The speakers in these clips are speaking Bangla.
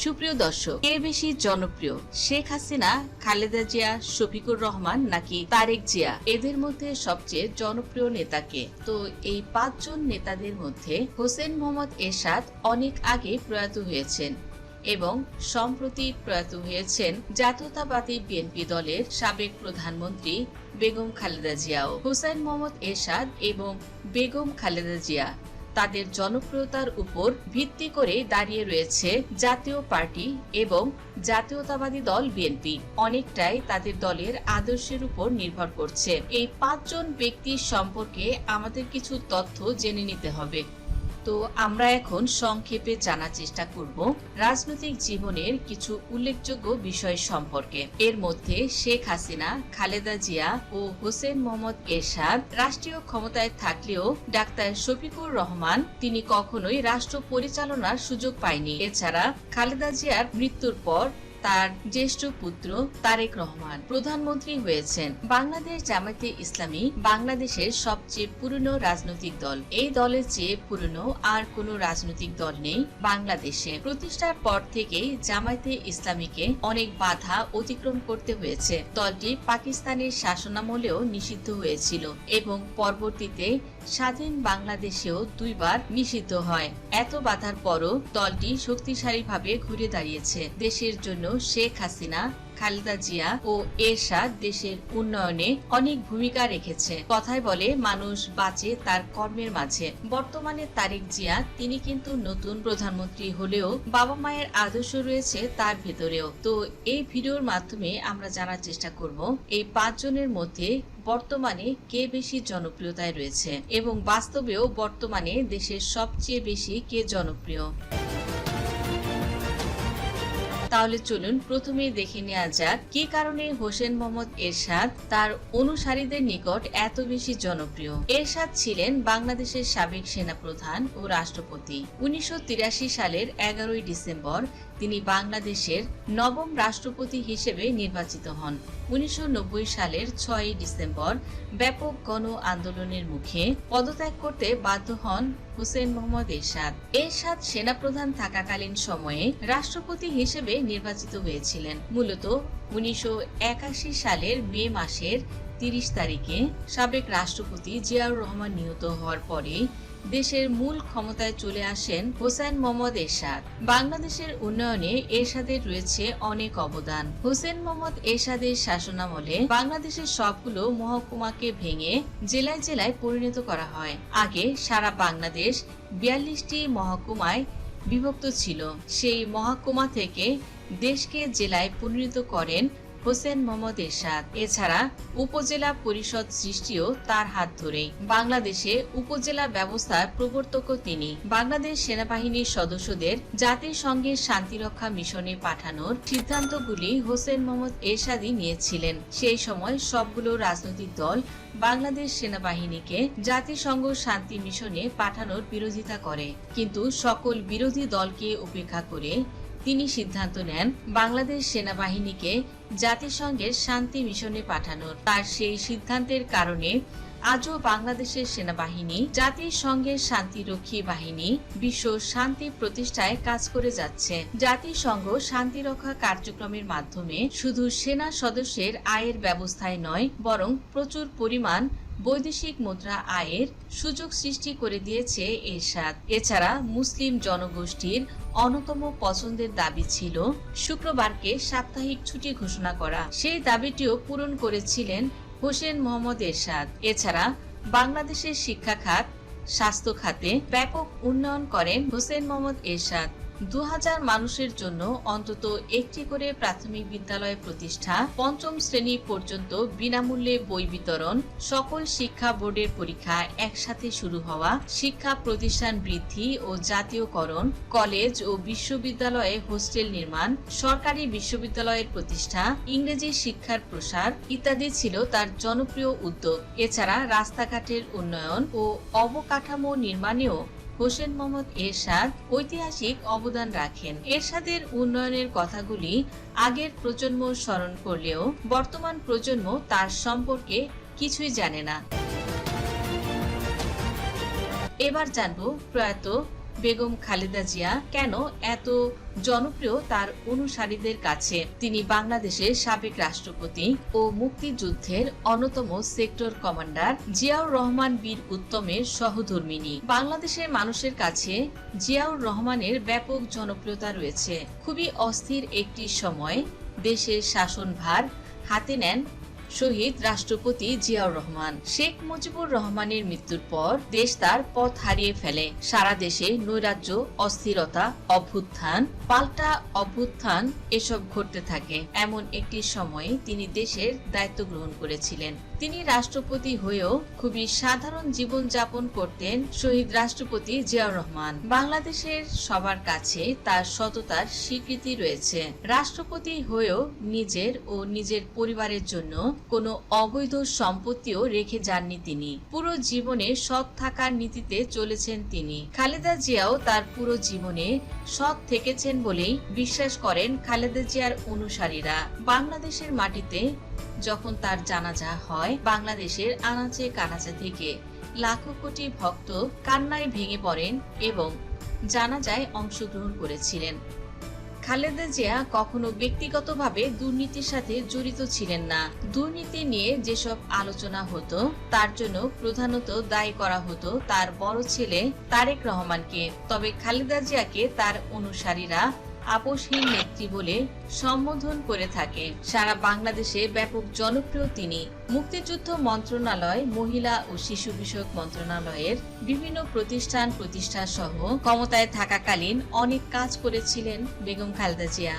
সুপ্রিয় দর্শক, কে বেশি জনপ্রিয়, শেখ হাসিনা, খালেদা জিয়া, শফিকুর রহমান নাকি তারেক জিয়া? এদের মধ্যে সবচেয়ে জনপ্রিয় নেতাকে? তো এই পাঁচজন নেতাদের মধ্যে হোসেন মোহাম্মদ এরশাদ অনেক আগে প্রয়াত হয়েছেন এবং সম্প্রতি প্রয়াত হয়েছেন জাতীয়তাবাদী বিএনপি দলের সাবেক প্রধানমন্ত্রী বেগম খালেদা জিয়াও। হোসেন মোহাম্মদ এরশাদ এবং বেগম খালেদা জিয়া তাদের জনপ্রিয়তার উপর ভিত্তি করে দাঁড়িয়ে রয়েছে জাতীয় পার্টি এবং জাতীয়তাবাদী দল বিএনপি। অনেকটাই তাদের দলের আদর্শের উপর নির্ভর করছে। এই পাঁচজন ব্যক্তির সম্পর্কে আমাদের কিছু তথ্য জেনে নিতে হবে। তো আমরা এখন সংক্ষেপে জানার চেষ্টা করব রাজনৈতিক জীবনের কিছু উল্লেখযোগ্য বিষয় সম্পর্কে। এর মধ্যে শেখ হাসিনা, খালেদা জিয়া ও হোসেন মোহাম্মদ এরশাদ রাষ্ট্রীয় ক্ষমতায় থাকলেও ডাক্তার শফিকুর রহমান তিনি কখনোই রাষ্ট্র পরিচালনার সুযোগ পায়নি। এছাড়া খালেদা জিয়ার মৃত্যুর পর তার জ্যেষ্ঠ পুত্র তারেক রহমান প্রধানমন্ত্রী হয়েছেন। বাংলাদেশ জামায়াতে ইসলামী বাংলাদেশের সবচেয়ে পুরনো রাজনৈতিক দল। এই দলের চেয়ে পুরনো আর কোনো রাজনৈতিক দল নেই বাংলাদেশে। প্রতিষ্ঠার পর থেকেই জামায়াতে ইসলামীকে অনেক বাধা অতিক্রম করতে হয়েছে। দলটি পাকিস্তানের শাসনামলেও নিষিদ্ধ হয়েছিল এবং পরবর্তীতে স্বাধীন বাংলাদেশেও দুইবার নিষিদ্ধ হয়। এত বাধার পরও দলটি শক্তিশালীভাবে ঘুরে দাঁড়িয়েছে। দেশের জন্য শেখ হাসিনা, খালেদা জিয়া ও এরশাদ দেশের উন্নয়নে অনেক ভূমিকা রেখেছে। কথায় বলে মানুষ বাঁচে তার কর্মের মাঝে। বর্তমানে তারেক জিয়া তিনি কিন্তু নতুন প্রধানমন্ত্রী হলেও বাবা মায়ের আদর্শ রয়েছে তার ভেতরেও। তো এই ভিডিওর মাধ্যমে আমরা জানার চেষ্টা করব এই পাঁচজনের মধ্যে বর্তমানে কে বেশি জনপ্রিয়তায় রয়েছে এবং বাস্তবেও বর্তমানে দেশের সবচেয়ে বেশি কে জনপ্রিয়। তাহলে চলুন প্রথমেই দেখে নেওয়া যাক কি কারণে হোসেন মোহাম্মদ এরশাদ তার অনুসারীদের নিকট এত বেশি জনপ্রিয়। এরশাদ ছিলেন বাংলাদেশের সাবেক সেনাপ্রধান ও রাষ্ট্রপতি। 1983 সালের 11 ডিসেম্বর তিনি বাংলাদেশের নবম রাষ্ট্রপতি হিসেবে নির্বাচিত হন। 1990 সালের 6 ডিসেম্বর ব্যাপক গণ আন্দোলনের মুখে পদত্যাগ করতে বাধ্য হন হোসেন মোহাম্মদ এরশাদ। এরশাদ সেনাপ্রধান থাকাকালীন সময়ে রাষ্ট্রপতি হিসেবে নির্বাচিত হয়েছিলেন। মূলত 1981 সালের মে মাসের 30 তারিখে সাবেক রাষ্ট্রপতি জিয়াউর রহমান নিহত হওয়ার পরে দেশের মূল ক্ষমতায় চলে আসেন হোসেন মোহাম্মদ এরশাদ। বাংলাদেশের উন্নয়নে এরশাদের রয়েছে অনেক অবদান। হোসেন মোহাম্মদ এরশাদের শাসনামলে বাংলাদেশের সবগুলো মহকুমাকে ভেঙে জেলায় জেলায় পরিণত করা হয়। আগে সারা বাংলাদেশ 42টি মহকুমায় বিভক্ত ছিল। সেই মহকুমা থেকে দেশকে জেলায় পরিণত করেন হোসেন মোহাম্মদ এরশাদ। এছাড়া উপজেলা পরিষদ সৃষ্টিও তার হাত ধরেই। বাংলাদেশে উপজেলা ব্যবস্থার প্রবর্তকও তিনি। বাংলাদেশ সেনাবাহিনীর সদস্যদের জাতিসংঘের শান্তিরক্ষা মিশনে পাঠানোর সিদ্ধান্তগুলি হোসেন মোহাম্মদ এরশাদই নিয়েছিলেন। সেই সময় সবগুলো রাজনৈতিক দল বাংলাদেশ সেনাবাহিনীকে জাতিসংঘ শান্তি মিশনে পাঠানোর বিরোধিতা করে, কিন্তু সকল বিরোধী দলকে উপেক্ষা করে তিনি সিদ্ধান্ত নেন বাংলাদেশ সেনাবাহিনীকে জাতিসংঘের শান্তি মিশনে পাঠানোর। তার সেই সিদ্ধান্তের কারণে আজও বাংলাদেশের সেনাবাহিনী জাতিসংঘের শান্তিরক্ষী বাহিনী বিশ্ব শান্তি প্রতিষ্ঠায় কাজ করে যাচ্ছে। জাতিসংঘ শান্তিরক্ষা কার্যক্রমের মাধ্যমে শুধু সেনা সদস্যের আয়ের ব্যবস্থায় নয়, বরং প্রচুর পরিমাণ বৈদেশিক মুদ্রা আয়ের সুযোগ সৃষ্টি করে দিয়েছে এরশাদ। এছাড়া মুসলিম জনগোষ্ঠীর অন্যতম পছন্দের দাবি ছিল শুক্রবারকে সাপ্তাহিক ছুটি ঘোষণা করা। সেই দাবিটিও পূরণ করেছিলেন হোসেন মোহাম্মদ এরশাদ। এছাড়া বাংলাদেশের শিক্ষা খাত, স্বাস্থ্য খাতে ব্যাপক উন্নয়ন করেন হোসেন মোহাম্মদ এরশাদ। 2000 মানুষের জন্য অন্তত একটি করে প্রাথমিক বিদ্যালয় প্রতিষ্ঠা, 5ম শ্রেণী পর্যন্ত বিনামূল্যে বই বিতরণ, সকল শিক্ষা বোর্ডের পরীক্ষা একসাথে শুরু হওয়া, শিক্ষা প্রতিষ্ঠান বৃদ্ধি ও জাতীয়করণ, কলেজ ও বিশ্ববিদ্যালয়ে হোস্টেল নির্মাণ, সরকারি বিশ্ববিদ্যালয়ের প্রতিষ্ঠা, ইংরেজি শিক্ষার প্রসার ইত্যাদি ছিল তার জনপ্রিয় উদ্যোগ। এছাড়া রাস্তাঘাটের উন্নয়ন ও অবকাঠামো নির্মাণেও হোসেন মোহাম্মদ এরশাদ ঐতিহাসিক অবদান রাখেন। এরশাদের উন্নয়নের কথাগুলি আগের প্রজন্ম স্মরণ করলেও বর্তমান প্রজন্ম তার সম্পর্কে কিছুই জানে না। এবার জানবো প্রয়াত বেগম খালেদা জিয়া কেন এত জনপ্রিয় তার অনুসারীদের কাছে? তিনি বাংলাদেশের সাবেক রাষ্ট্রপতি ও মুক্তিযুদ্ধের অন্যতম সেক্টর কমান্ডার জিয়াউর রহমান বীর উত্তমের সহধর্মিণী। বাংলাদেশের মানুষের কাছে জিয়াউর রহমানের ব্যাপক জনপ্রিয়তা রয়েছে। খুবই অস্থির একটি সময় দেশের শাসনভার হাতে নেন শহীদ রাষ্ট্রপতি জিয়াউর রহমান। শেখ মুজিবুর রহমানের মৃত্যুর পর দেশ তার পথ হারিয়ে ফেলে। সারা দেশে নৈরাজ্য, অস্থিরতা, অভ্যুত্থান, পাল্টা অভ্যুত্থান এসব ঘটতে থাকে। এমন একটি সময়ে তিনি দেশের দায়িত্ব গ্রহণ করেছিলেন। তিনি রাষ্ট্রপতি হয়েও খুবই সাধারণ জীবন যাপন করতেন শহীদ রাষ্ট্রপতি জিয়াউর রহমান। বাংলাদেশের সবার কাছে তার সততার স্বীকৃতি রয়েছে। রাষ্ট্রপতি হয়েও নিজের ও নিজের পরিবারের জন্য কোনো অবৈধ সম্পত্তিও রেখে যাননি তিনি। পুরো জীবনে সৎ থাকার নীতিতে চলেছেন তিনি। খালেদা জিয়াও তার পুরো জীবনে সৎ থেকেছেন বলেই বিশ্বাস করেন খালেদা জিয়ার অনুসারীরা। বাংলাদেশের মাটিতে যখন তার জানাজা হয়, বাংলাদেশের আনাচে কানাচে থেকে লাখো কোটি ভক্ত কান্নায় ভেঙে পড়েন এবং জানাজায় অংশগ্রহণ করেছিলেন। খালেদা জিয়া কখনো ব্যক্তিগতভাবে দুর্নীতির সাথে জড়িত ছিলেন না। দুর্নীতি নিয়ে যেসব আলোচনা হতো তার জন্য প্রধানত দায়ী করা হতো তার বড় ছেলে তারেক রহমানকে। তবে খালেদা জিয়াকে তার অনুসারীরা আপোষহীন নেত্রী বলে সম্বোধন করে থাকে। সারা বাংলাদেশে ব্যাপক জনপ্রিয় তিনি। মুক্তিযুদ্ধ মন্ত্রণালয়, মহিলা ও শিশু বিষয়ক মন্ত্রণালয়ের বিভিন্ন প্রতিষ্ঠান সহ ক্ষমতায় থাকাকালীন অনেক কাজ করেছিলেন বেগম খালেদা জিয়া।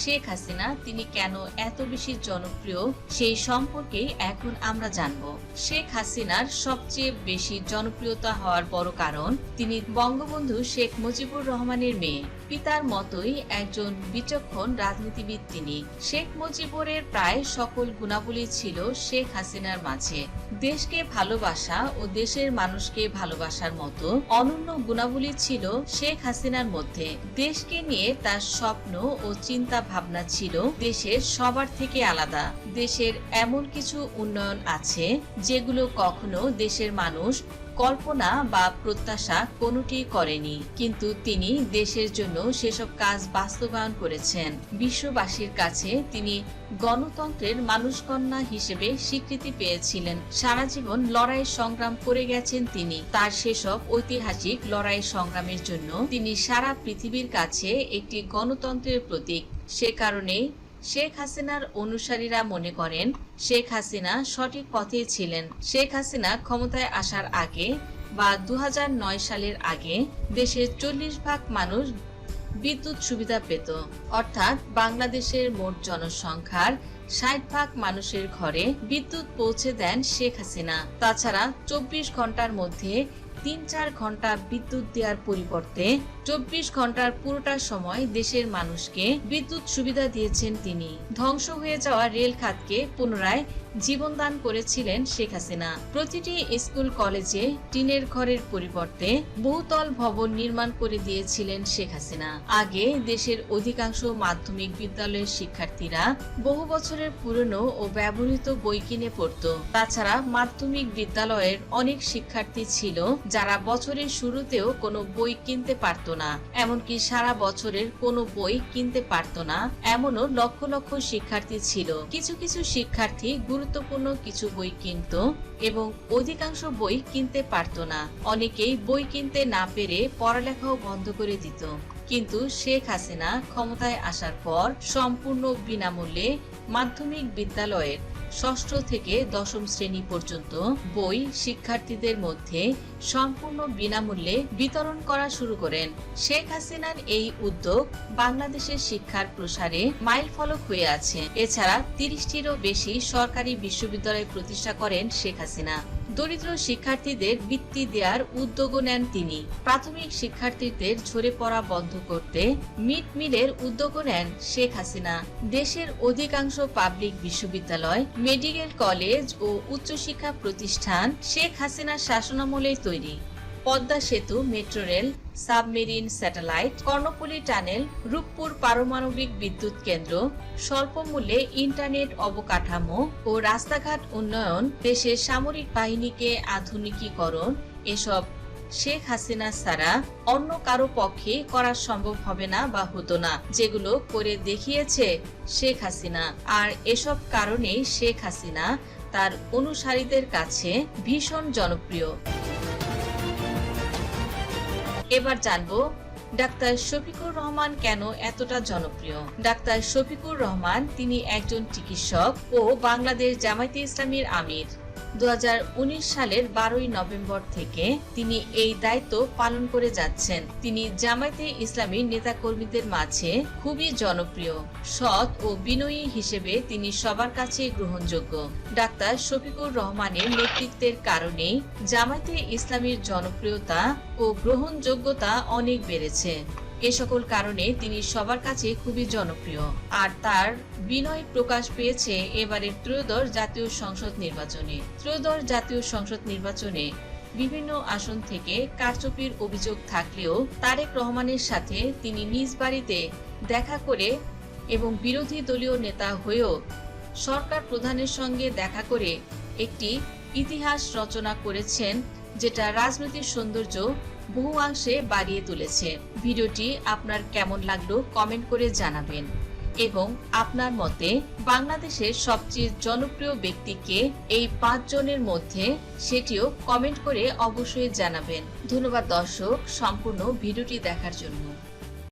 শেখ হাসিনা তিনি কেন এত বেশি জনপ্রিয় সেই সম্পর্কে এখন আমরা জানব। শেখ হাসিনার সবচেয়ে বেশি জনপ্রিয়তা হওয়ার বড় কারণ তিনি বঙ্গবন্ধু শেখ মুজিবুর রহমানের মেয়ে। পিতার মতোই একজন বিচক্ষণ রাজনীতিবিদ তিনি। শেখ মুজিবুরের প্রায় সকল গুণাবলী ছিল শেখ হাসিনার মাঝে। দেশকে ভালোবাসা ও দেশের মানুষকে ভালোবাসার মতো অনন্য গুণাবলী ছিল শেখ হাসিনার মধ্যে। দেশকে নিয়ে তার স্বপ্ন ও চিন্তা ভাবনা ছিল দেশের সবার থেকে আলাদা। দেশের এমন কিছু উন্নয়ন আছে যেগুলো কখনো দেশের মানুষ কল্পনা বা প্রত্যাশা কোনোটি করেনি, কিন্তু তিনি দেশের জন্য সেসব কাজ বাস্তবায়ন করেছেন। বিশ্ববাসীর কাছে তিনি গণতন্ত্রের মানুষকন্যা হিসেবে স্বীকৃতি পেয়েছিলেন। সারা জীবন লড়াই সংগ্রাম করে গেছেন তিনি। তার সেসব ঐতিহাসিক লড়াই সংগ্রামের জন্য তিনি সারা পৃথিবীর কাছে একটি গণতন্ত্রের প্রতীক। সে কারণেই শেখ হাসিনার অনুসারীরা মনে করেন শেখ হাসিনা সঠিক পথে ছিলেন। শেখ হাসিনা ক্ষমতায় আসার আগে বা 2009 সালের আগে দেশের 40% মানুষ বিদ্যুৎ সুবিধা পেত। অর্থাৎ বাংলাদেশের মোট জনসংখ্যার 60% মানুষের ঘরে বিদ্যুৎ পৌঁছে দেন শেখ হাসিনা। তাছাড়া 24 ঘন্টার মধ্যে 3-4 ঘন্টা বিদ্যুৎ দেওয়ার পরিবর্তে 24 ঘন্টার পুরোটা সময় দেশের মানুষকে বিদ্যুৎ সুবিধা দিয়েছেন তিনি। ধ্বংস হয়ে যাওয়া রেল খাতকে পুনরায় জীবনদান করেছিলেন শেখ হাসিনা। প্রতিটি স্কুল কলেজে টিনের ঘরের পরিবর্তে বহুতল ভবন নির্মাণ করে দিয়েছিলেন শেখ হাসিনা। আগে দেশের অধিকাংশ মাধ্যমিক বিদ্যালয়ের শিক্ষার্থীরা বহু বছরের পুরনো ও ব্যবহৃত বই কিনে পড়তো। তাছাড়া মাধ্যমিক বিদ্যালয়ের অনেক শিক্ষার্থী ছিল যারা বছরের শুরুতেও কোনো বই কিনতে পারত না, এমনকি সারা বছরের কোনো বই কিনতে পারত না এমনও লক্ষ লক্ষ শিক্ষার্থী ছিল। কিছু কিছু শিক্ষার্থী গুরুত্বপূর্ণ কিছু বই কিনত এবং অধিকাংশ বই কিনতে পারত না। অনেকেই বই কিনতে না পেরে পড়ালেখাও বন্ধ করে দিত। কিন্তু শেখ হাসিনা ক্ষমতায় আসার পর সম্পূর্ণ বিনামূল্যে মাধ্যমিক বিদ্যালয়ের 6ষ্ঠ থেকে 10ম শ্রেণী পর্যন্ত বই শিক্ষার্থীদের মধ্যে সম্পূর্ণ বিনামূল্যে বিতরণ করা শুরু করেন। শেখ হাসিনার এই উদ্যোগ বাংলাদেশের শিক্ষার প্রসারে মাইলফলক হয়ে আছে। এছাড়া 30টিরও বেশি সরকারি বিশ্ববিদ্যালয় প্রতিষ্ঠা করেন শেখ হাসিনা। দরিদ্র শিক্ষার্থীদের বৃত্তি দেওয়ার উদ্যোগও নেন তিনি। প্রাথমিক শিক্ষার্থীদের ঝরে পড়া বন্ধ করতে মিড মিলের উদ্যোগও নেন শেখ হাসিনা। দেশের অধিকাংশ পাবলিক বিশ্ববিদ্যালয়, মেডিকেল কলেজ ও উচ্চশিক্ষা প্রতিষ্ঠান শেখ হাসিনার শাসনামলেই তৈরি। পদ্মা সেতু, metro rail, submarine satellite, Karnaphuli tunnel, Rooppur পারমাণবিক বিদ্যুৎ কেন্দ্র, স্বল্প মূল্যে ইন্টারনেট অবকাঠামো ও রাস্তাঘাট উন্নয়ন, দেশের সামরিক বাহিনীকে আধুনিকীকরণ এসব শেখ হাসিনা ছাড়া অন্য কারো পক্ষে করা সম্ভব হবে না বা হতো না, যেগুলো করে দেখিয়েছে শেখ হাসিনা। আর এসব কারণেই শেখ হাসিনা তার অনুসারীদের কাছে ভীষণ জনপ্রিয়। এবার জানবো ডাক্তার শফিকুর রহমান কেন এতটা জনপ্রিয়। ডাক্তার শফিকুর রহমান তিনি একজন চিকিৎসক ও বাংলাদেশ জামায়াতে ইসলামীর আমির। 2019 সালের 12ই নভেম্বর থেকে তিনি এই দায়িত্ব পালন করে যাচ্ছেন। তিনি জামায়াতে ইসলামীর নেতাকর্মীদের মাঝে খুবই জনপ্রিয়। সৎ ও বিনয়ী হিসেবে তিনি সবার কাছে গ্রহণযোগ্য। ডাক্তার শফিকুর রহমানের নেতৃত্বের কারণেই জামায়াতে ইসলামীর জনপ্রিয়তা ও গ্রহণযোগ্যতা অনেক বেড়েছে। এ সকল কারণে তিনি সবার কাছে খুবই জনপ্রিয়। আর তার বিনয় প্রকাশ পেয়েছে এবারের ত্রয়োদশ জাতীয় সংসদ নির্বাচনে। ত্রয়োদশ জাতীয় সংসদ নির্বাচনে বিভিন্ন আসন থেকে কারচুপির অভিযোগ থাকলেও তারেক রহমানের সাথে তিনি নিজ বাড়িতে দেখা করে এবং বিরোধী দলীয় নেতা হয়েও সরকার প্রধানের সঙ্গে দেখা করে একটি ইতিহাস রচনা করেছেন, যেটা রাজনৈতিক সৌন্দর্য বহু অংশে বাড়িয়ে তুলেছে। ভিডিওটি আপনার কেমন লাগলো কমেন্ট করে জানাবেন এবং আপনার মতে বাংলাদেশের সবচেয়ে জনপ্রিয় ব্যক্তিকে এই 5 জনের মধ্যে সেটিও কমেন্ট করে অবশ্যই জানাবেন। ধন্যবাদ দর্শক সম্পূর্ণ ভিডিওটি দেখার জন্য।